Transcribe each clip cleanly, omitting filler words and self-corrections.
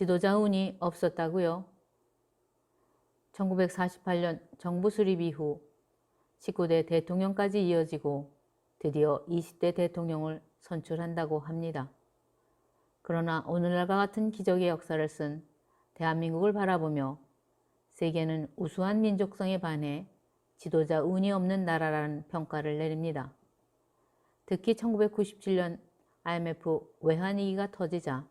지도자 운이 없었다고요? 1948년 정부 수립 이후 19대 대통령까지 이어지고 드디어 20대 대통령을 선출한다고 합니다. 그러나 오늘날과 같은 기적의 역사를 쓴 대한민국을 바라보며 세계는 우수한 민족성에 반해 지도자 운이 없는 나라라는 평가를 내립니다. 특히 1997년 IMF 외환위기가 터지자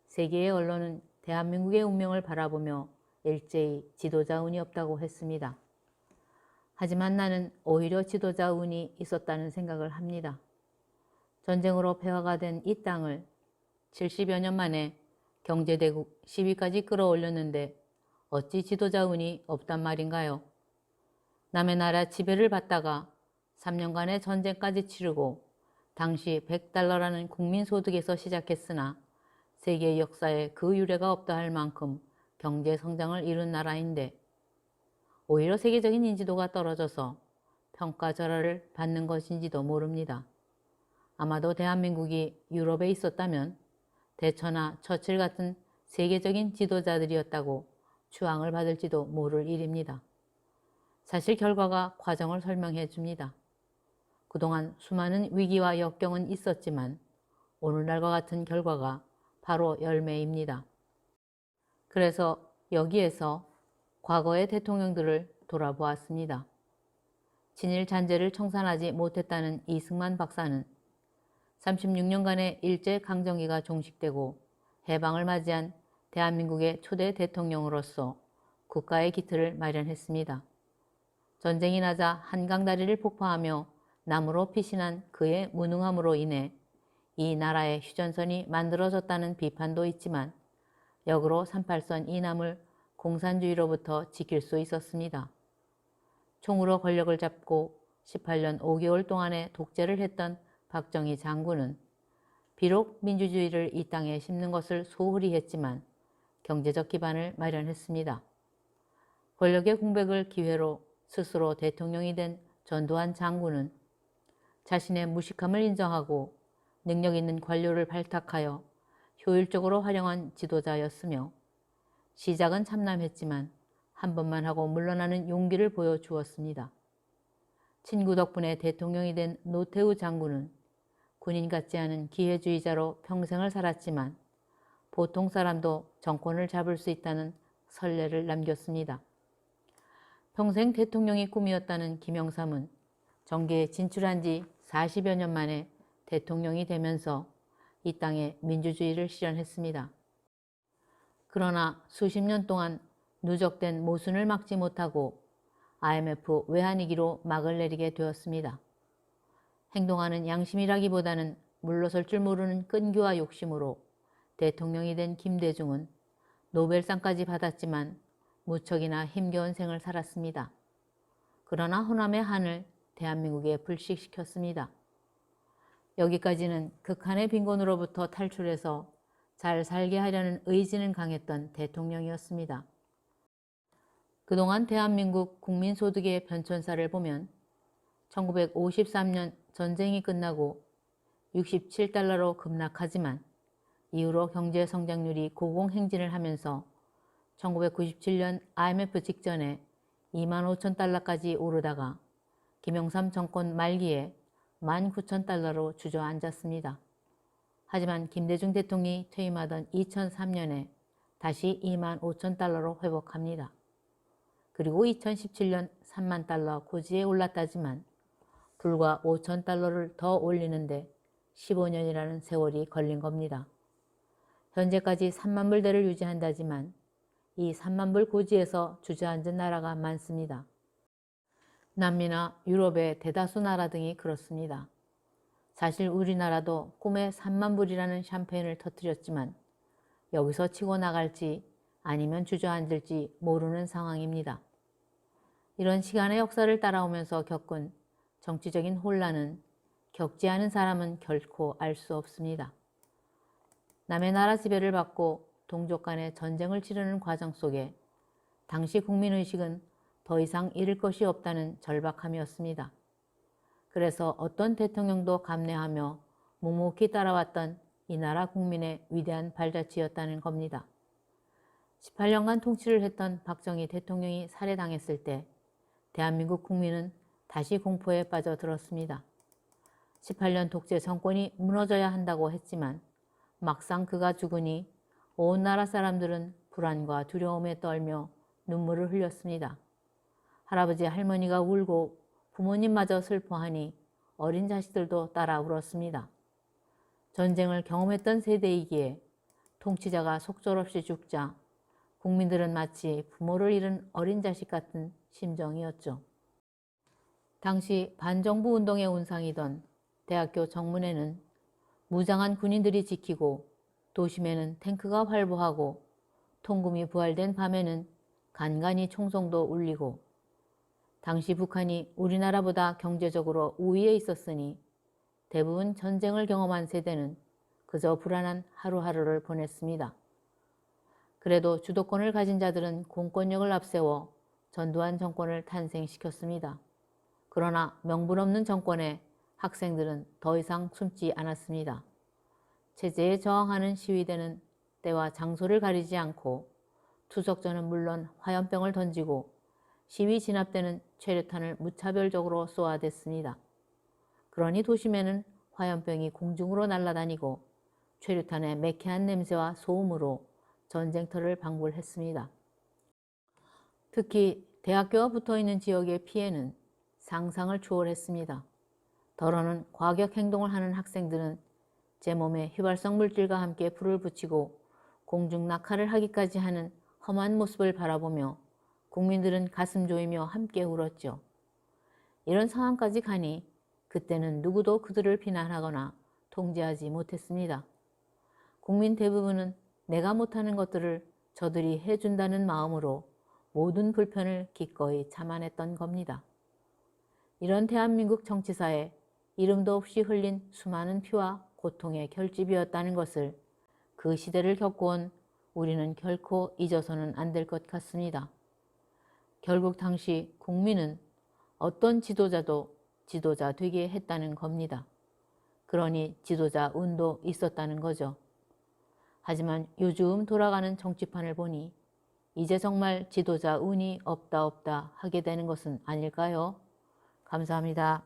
세계의 언론은 대한민국의 운명을 바라보며 일제히 지도자 운이 없다고 했습니다. 하지만 나는 오히려 지도자 운이 있었다는 생각을 합니다. 전쟁으로 폐허가 된 이 땅을 70여 년 만에 경제대국 10위까지 끌어올렸는데 어찌 지도자 운이 없단 말인가요? 남의 나라 지배를 받다가 3년간의 전쟁까지 치르고 당시 $100라는 국민소득에서 시작했으나 세계 역사에 그 유례가 없다 할 만큼 경제 성장을 이룬 나라인데 오히려 세계적인 인지도가 떨어져서 평가절하를 받는 것인지도 모릅니다. 아마도 대한민국이 유럽에 있었다면 대처나 처칠 같은 세계적인 지도자들이었다고 추앙을 받을지도 모를 일입니다. 사실 결과가 과정을 설명해 줍니다. 그동안 수많은 위기와 역경은 있었지만 오늘날과 같은 결과가 바로 열매입니다. 그래서 여기에서 과거의 대통령들을 돌아보았습니다. 친일 잔재를 청산하지 못했다는 이승만 박사는 36년간의 일제강점기가 종식되고 해방을 맞이한 대한민국의 초대 대통령으로서 국가의 기틀을 마련했습니다. 전쟁이 나자 한강다리를 폭파하며 남으로 피신한 그의 무능함으로 인해 이 나라의 휴전선이 만들어졌다는 비판도 있지만 역으로 38선 이남을 공산주의로부터 지킬 수 있었습니다. 총으로 권력을 잡고 18년 5개월 동안의 독재를 했던 박정희 장군은 비록 민주주의를 이 땅에 심는 것을 소홀히 했지만 경제적 기반을 마련했습니다. 권력의 공백을 기회로 스스로 대통령이 된 전두환 장군은 자신의 무식함을 인정하고 능력 있는 관료를 발탁하여 효율적으로 활용한 지도자였으며 시작은 참남했지만 한 번만 하고 물러나는 용기를 보여주었습니다. 친구 덕분에 대통령이 된 노태우 장군은 군인 같지 않은 기회주의자로 평생을 살았지만 보통 사람도 정권을 잡을 수 있다는 선례를 남겼습니다. 평생 대통령이 꿈이었다는 김영삼은 정계에 진출한 지 40여 년 만에 대통령이 되면서 이 땅에 민주주의를 실현했습니다. 그러나 수십 년 동안 누적된 모순을 막지 못하고 IMF 외환위기로 막을 내리게 되었습니다. 행동하는 양심이라기보다는 물러설 줄 모르는 끈기와 욕심으로 대통령이 된 김대중은 노벨상까지 받았지만 무척이나 힘겨운 생을 살았습니다. 그러나 호남의 한을 대한민국에 불식시켰습니다. 여기까지는 극한의 빈곤으로부터 탈출해서 잘 살게 하려는 의지는 강했던 대통령이었습니다. 그동안 대한민국 국민소득의 변천사를 보면 1953년 전쟁이 끝나고 $67로 급락하지만 이후로 경제 성장률이 고공행진을 하면서 1997년 IMF 직전에 $25,000까지 오르다가 김영삼 정권 말기에 $19,000로 주저앉았습니다. 하지만 김대중 대통령이 퇴임하던 2003년에 다시 $25,000로 회복합니다. 그리고 2017년 $30,000 고지에 올랐다지만 불과 $5,000를 더 올리는데 15년이라는 세월이 걸린 겁니다. 현재까지 3만 불대를 유지한다지만 이 3만 불 고지에서 주저앉은 나라가 많습니다. 남미나 유럽의 대다수 나라 등이 그렇습니다. 사실 우리나라도 꿈에 3만 불이라는 샴페인을 터뜨렸지만 여기서 치고 나갈지 아니면 주저앉을지 모르는 상황입니다. 이런 시간의 역사를 따라오면서 겪은 정치적인 혼란은 겪지 않은 사람은 결코 알 수 없습니다. 남의 나라 지배를 받고 동족 간의 전쟁을 치르는 과정 속에 당시 국민의식은 더 이상 잃을 것이 없다는 절박함이었습니다. 그래서 어떤 대통령도 감내하며 묵묵히 따라왔던 이 나라 국민의 위대한 발자취였다는 겁니다. 18년간 통치를 했던 박정희 대통령이 살해당했을 때 대한민국 국민은 다시 공포에 빠져들었습니다. 18년 독재 정권이 무너져야 한다고 했지만 막상 그가 죽으니 온 나라 사람들은 불안과 두려움에 떨며 눈물을 흘렸습니다. 할아버지 할머니가 울고 부모님마저 슬퍼하니 어린 자식들도 따라 울었습니다. 전쟁을 경험했던 세대이기에 통치자가 속절없이 죽자 국민들은 마치 부모를 잃은 어린 자식 같은 심정이었죠. 당시 반정부 운동의 온상이던 대학교 정문에는 무장한 군인들이 지키고 도심에는 탱크가 활보하고 통금이 부활된 밤에는 간간히 총성도 울리고 당시 북한이 우리나라보다 경제적으로 우위에 있었으니 대부분 전쟁을 경험한 세대는 그저 불안한 하루하루를 보냈습니다. 그래도 주도권을 가진 자들은 공권력을 앞세워 전두환 정권을 탄생시켰습니다. 그러나 명분 없는 정권에 학생들은 더 이상 숨지 않았습니다. 체제에 저항하는 시위대는 때와 장소를 가리지 않고 투석전은 물론 화염병을 던지고 시위 진압대는 최루탄을 무차별적으로 쏘아댔습니다. 그러니 도심에는 화염병이 공중으로 날아다니고 최루탄의 매캐한 냄새와 소음으로 전쟁터를 방불했습니다. 특히 대학교가 붙어있는 지역의 피해는 상상을 초월했습니다. 더러는 과격 행동을 하는 학생들은 제 몸에 휘발성 물질과 함께 불을 붙이고 공중 낙하를 하기까지 하는 험한 모습을 바라보며 국민들은 가슴 조이며 함께 울었죠. 이런 상황까지 가니 그때는 누구도 그들을 비난하거나 통제하지 못했습니다. 국민 대부분은 내가 못하는 것들을 저들이 해준다는 마음으로 모든 불편을 기꺼이 참아냈던 겁니다. 이런 대한민국 정치사에 이름도 없이 흘린 수많은 피와 고통의 결집이었다는 것을 그 시대를 겪어온 우리는 결코 잊어서는 안 될 것 같습니다. 결국 당시 국민은 어떤 지도자도 지도자 되게 했다는 겁니다. 그러니 지도자 운도 있었다는 거죠. 하지만 요즘 돌아가는 정치판을 보니 이제 정말 지도자 운이 없다 하게 되는 것은 아닐까요? 감사합니다.